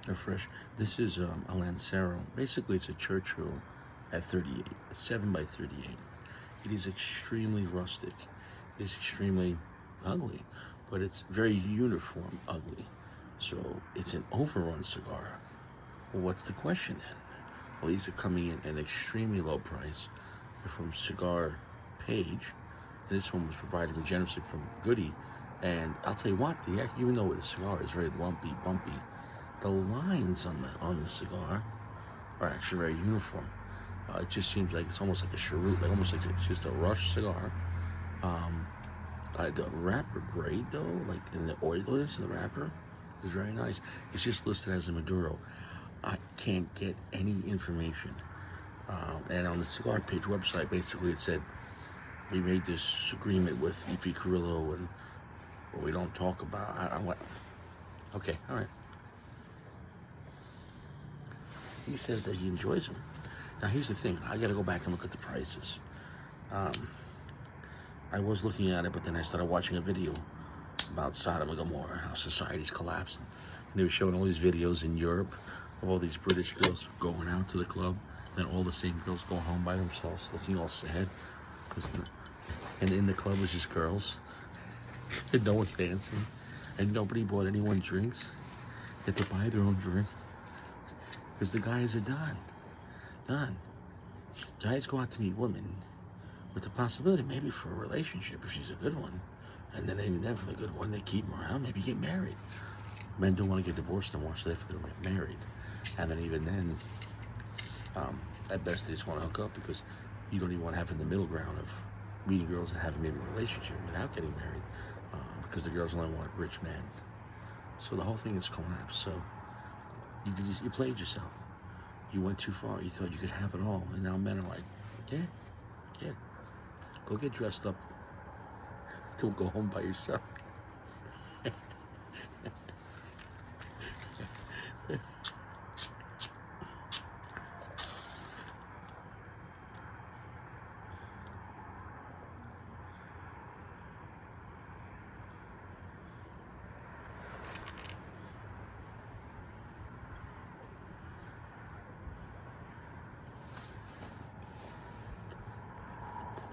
They're fresh. This is a Lancero. Basically, it's a Churchill at 38, a 7 by 38. It is extremely rustic. It is extremely ugly, but it's very uniform ugly. So it's an overrun cigar. Well, what's the question then? Well, these are coming in at an extremely low price. They're from Cigar Page. This one was provided me generously from Goody. And I'll tell you what, even though the cigar is very lumpy, bumpy, the lines on the cigar are actually very uniform. It just seems like it's almost like a cheroot, like almost like it's just a rush cigar. The wrapper grade though, like in the oiliness of the wrapper, is very nice. It's just listed as a Maduro. I can't get any information. And on the Cigar Page website, basically it said, we made this agreement with EP Carrillo and what we don't talk about. I'm like, okay, all right. He says that he enjoys them. Now here's the thing, I gotta go back and look at the prices. I was looking at it, but then I started watching a video about Sodom and Gomorrah, how society's collapsed. And they were showing all these videos in Europe of all these British girls going out to the club, then all the same girls go home by themselves, looking all sad. And in the club was just girls, and no one's dancing, and nobody bought anyone drinks. They had to buy their own drink, because the guys are done. Guys go out to meet women with the possibility maybe for a relationship if she's a good one, and then even then for the good one they keep them around, maybe get married. Men don't want to get divorced no more, so they have to get married. And then even then, at best they just want to hook up, because you don't even want to have in the middle ground of meeting girls and having maybe a relationship without getting married, because the girls only want rich men. So the whole thing is collapsed. So you played yourself. You went too far. You thought you could have it all, and now men are like, yeah, go get dressed up. Don't go home by yourself.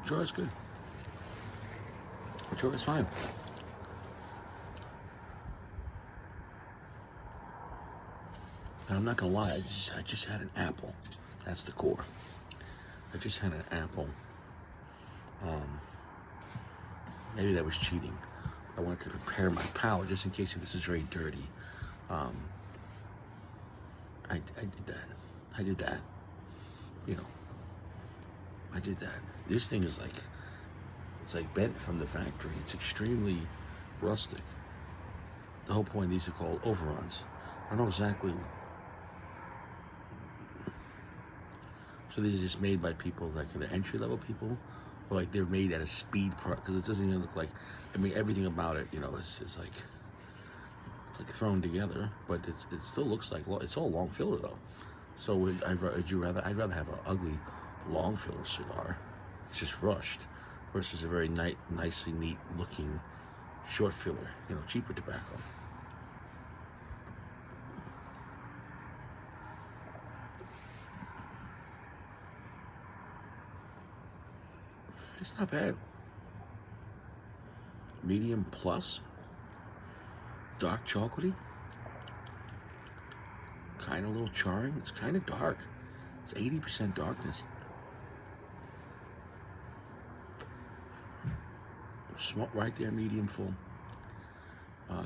Sure, it's good. Sure, it's fine. Now, I'm not gonna lie. I just had an apple. That's the core. I just had an apple. Maybe that was cheating. I wanted to prepare my palate just in case this is very dirty. I did that. I did that. You know. I did that. This thing is it's like bent from the factory. It's extremely rustic. The whole point, these are called overruns. I don't know exactly. So these are just made by people like the entry level people, or like they're made at a speed part, because it doesn't even look like, I mean, everything about it, you know, is like thrown together, but it still looks like, it's all long filler though. So I'd rather have an ugly long filler cigar, it's just rushed, versus a very nicely neat looking short filler, you know, cheaper tobacco. It's not bad. Medium plus, dark chocolatey, kind of a little charring. It's kind of dark. It's 80% darkness. Smoke right there, medium full.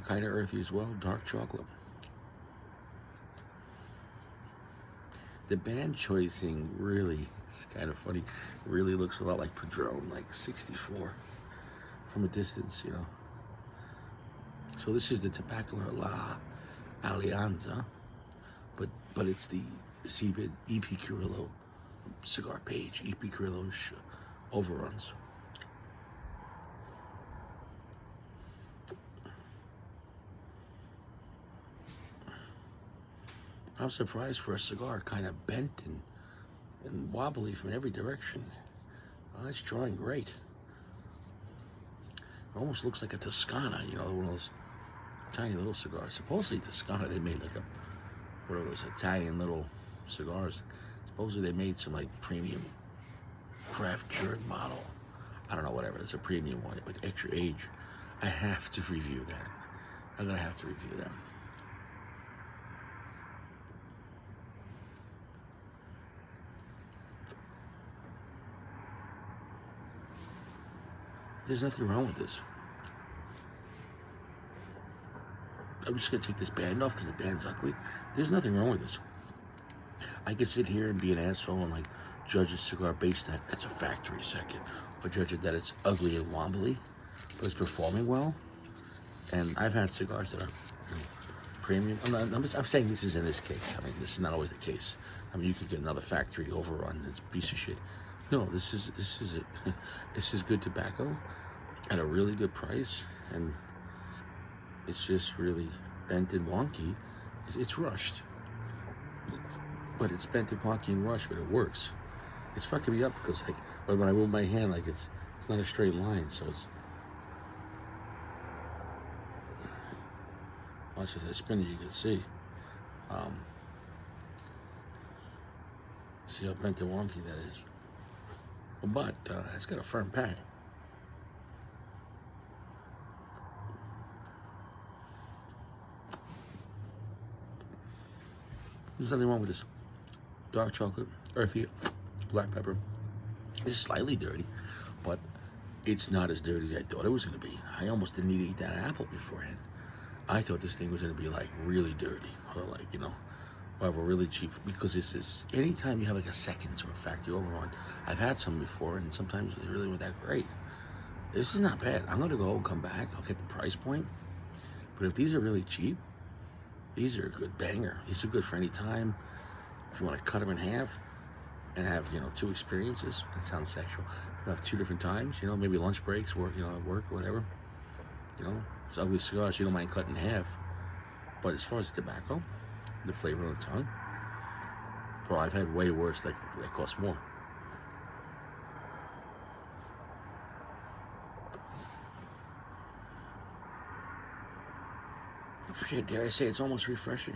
Kind of earthy as well, dark chocolate. The band choicing really, it's kind of funny, really looks a lot like Padron, like 64 from a distance, you know. So this is the Tabacalera La Alianza, but it's the CBID EP Carrillo Cigar Page, EP Carrillo's Overruns. I'm surprised for a cigar kind of bent and wobbly from every direction. It's drawing great. It almost looks like a Toscana, you know, one of those tiny little cigars. Supposedly Toscana, they made like what are those Italian little cigars? Supposedly they made some like premium craft cured model. I don't know, whatever. It's a premium one with extra age. I have to review that. I'm gonna have to review that. There's nothing wrong with this. I'm just gonna take this band off because the band's ugly. There's nothing wrong with this. I could sit here and be an asshole and like judge a cigar based on that's a factory second, or judge it that it's ugly and wobbly, but it's performing well. And I've had cigars that are premium. I'm saying this is in this case. I mean, this is not always the case. I mean, you could get another factory overrun that's a piece of shit. No, this is this is good tobacco at a really good price, and it's just really bent and wonky. It's rushed, but it's bent and wonky and rushed, but it works. It's fucking me up because like when I move my hand, like it's not a straight line, so it's. Watch as I spin it, you can see. See how bent and wonky that is. But it's got a firm pad. There's nothing wrong with this. Dark chocolate, earthy, black pepper. It's slightly dirty, but it's not as dirty as I thought it was going to be. I almost didn't need to eat that apple beforehand. I thought this thing was going to be like really dirty, or like, you know, whatever, really cheap, because this is, anytime you have like a seconds or a factory overrun, I've had some before, and sometimes they really weren't that great. This is not bad. I'm going to go and come back. I'll get the price point. But if these are really cheap, these are a good banger. These are good for any time. If you want to cut them in half and have, you know, 2 experiences, that sounds sexual. You have 2 different times, you know, maybe lunch breaks, work, you know, at work or whatever. You know, it's ugly cigars, you don't mind cutting in half. But as far as tobacco, the flavor on the tongue, bro, I've had way worse that cost more. Dare I say, it's almost refreshing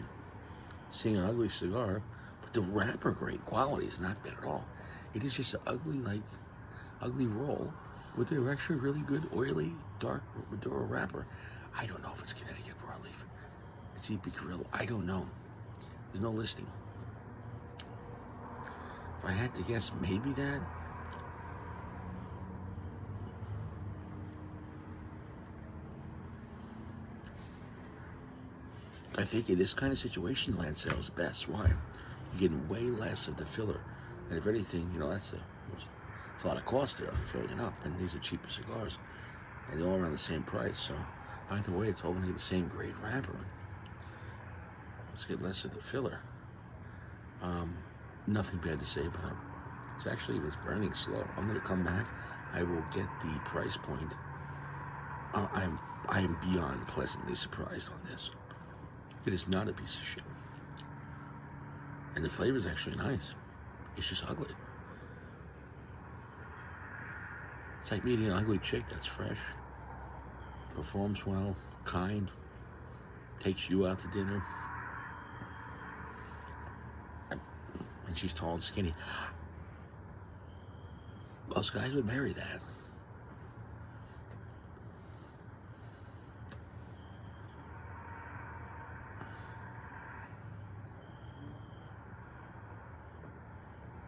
seeing an ugly cigar, but the wrapper grade quality is not bad at all. It is just an ugly roll with an actually really good oily dark Maduro wrapper. I don't know if it's Connecticut broadleaf, it's EP Carrillo, I don't know. There's no listing. If I had to guess, maybe that. I think in this kind of situation, Lancero is best. Why? You're getting way less of the filler. And if anything, you know, it's a lot of cost there for filling it up. And these are cheaper cigars. And they're all around the same price. So either way, it's all going to be the same grade wrapper. Let's get less of the filler. Nothing bad to say about it. It's actually, it's burning slow. I'm going to come back. I will get the price point. I am beyond pleasantly surprised on this. It is not a piece of shit. And the flavor is actually nice. It's just ugly. It's like meeting an ugly chick that's fresh, performs well, kind, takes you out to dinner, and she's tall and skinny. Most guys would marry that.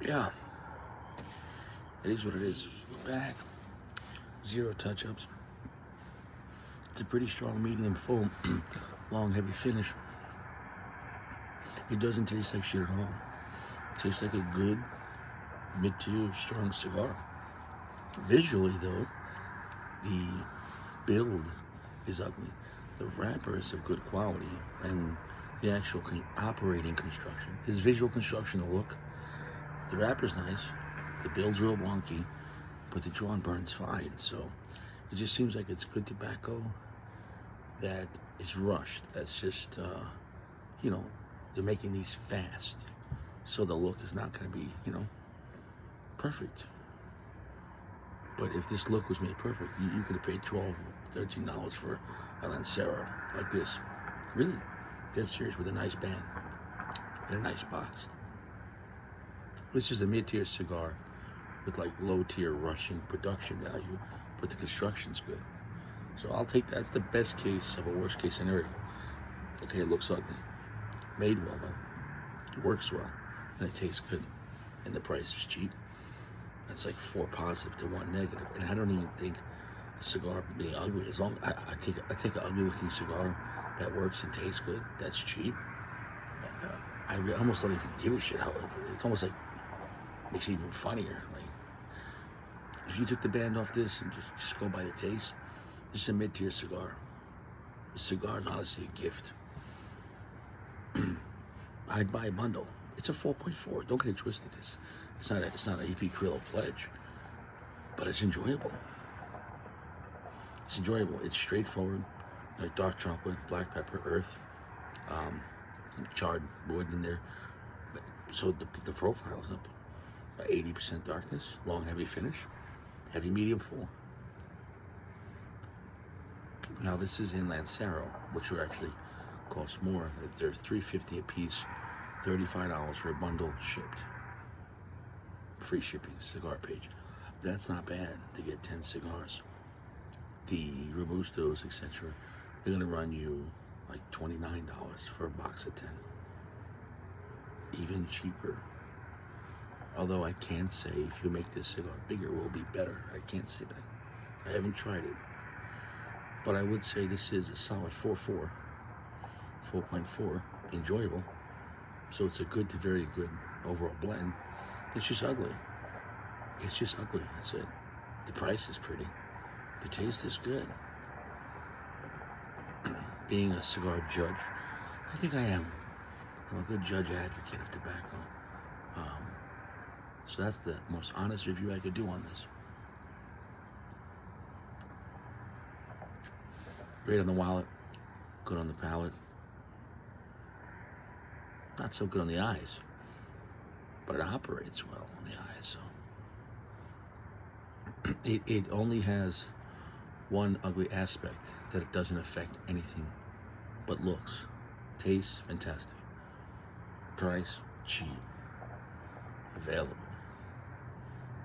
Yeah, it is what it is. We're back. 0 touch-ups. It's a pretty strong medium full, long heavy finish. It doesn't taste like shit at all. It tastes like a good mid-tier strong cigar. Visually though, the build is ugly. The wrapper is of good quality, and the actual operating construction. There's visual construction, the look. The wrapper's nice, the build's real wonky, but the draw and burn's fine. So it just seems like it's good tobacco that is rushed. That's just, you know, they're making these fast. So the look is not going to be, you know, perfect. But if this look was made perfect, you could have paid $12, $13 for a Lancero like this. Really, dead serious, with a nice band. in a nice box. This is a mid-tier cigar with like low-tier Russian production value, but the construction's good. So I'll take that. That's the best case of a worst-case scenario. Okay, it looks ugly. Made well, though. It works well. And it tastes good. And the price is cheap. That's like 4 positive to 1 negative. And I don't even think a cigar being ugly, as long I take an ugly-looking cigar that works and tastes good, that's cheap. I almost don't even give a shit how it's almost like makes it even funnier. Like if you took the band off this and just go by the taste, this is a mid-tier cigar. The cigar is honestly a gift. I'd buy a bundle. It's a 4.4. Don't get it twisted. It's not an EP Carrillo pledge, but it's enjoyable. It's enjoyable. It's straightforward, like dark chocolate, black pepper, earth, some charred wood in there. So the profile is up by 80% darkness, long heavy finish, heavy medium full. Now this is in Lancero, which will actually cost more. They're $3.50 a piece, $35 for a bundle shipped. Free shipping, cigar page. That's not bad to get 10 cigars. The Robustos, etc., they're gonna run you like $29 for a box of 10. Even cheaper. Although I can't say if you make this cigar bigger, it will be better. I can't say that. I haven't tried it. But I would say this is a solid 4.4, 4.4, enjoyable. So it's a good to very good overall blend. It's just ugly. It's just ugly, that's it. The price is pretty. The taste is good. Being a cigar judge, I think I am. I'm a good judge advocate of tobacco. So that's the most honest review I could do on this. Great on the wallet, good on the palate. Not so good on the eyes, but it operates well on the eyes. So it only has one ugly aspect, that it doesn't affect anything but looks. Taste, fantastic. Price, cheap. Available.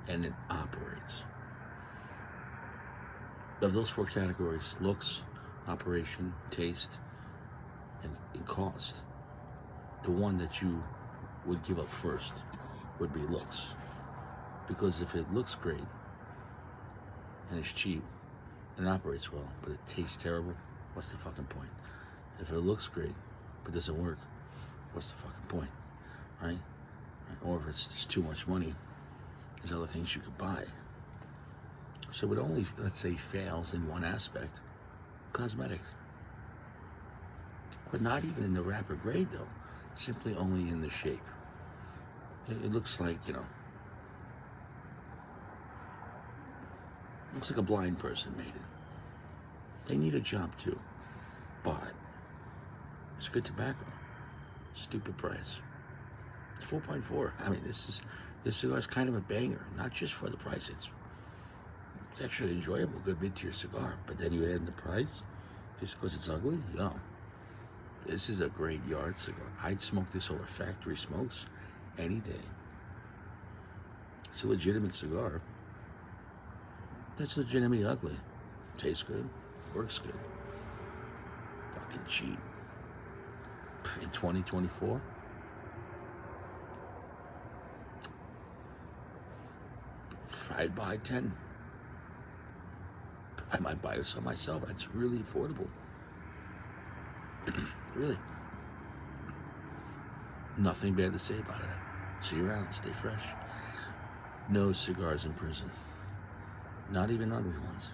And it operates. Of those 4 categories, looks, operation, taste, and cost, the one that you would give up first would be looks. Because if it looks great, and it's cheap, and it operates well, but it tastes terrible, what's the fucking point? If it looks great, but doesn't work, what's the fucking point, right? Or if it's just too much money, there's other things you could buy. So it only, let's say, fails in one aspect, cosmetics. But not even in the wrapper grade, though. Simply only in the shape. It looks like, looks like a blind person made it. They need a job too, but it's good tobacco. Stupid price. It's 4.4. I mean, this cigar is kind of a banger, not just for the price. It's actually enjoyable, good mid-tier cigar. But then you add in the price, just because it's ugly? No. This is a great yard cigar. I'd smoke this over factory smokes any day. It's a legitimate cigar. It's legitimately ugly. Tastes good. Works good. Fucking cheap. In 2024? I'd buy 10. I might buy some myself. That's really affordable. Really. Nothing bad to say about it. See you around. Stay fresh. No cigars in prison. Not even ugly ones.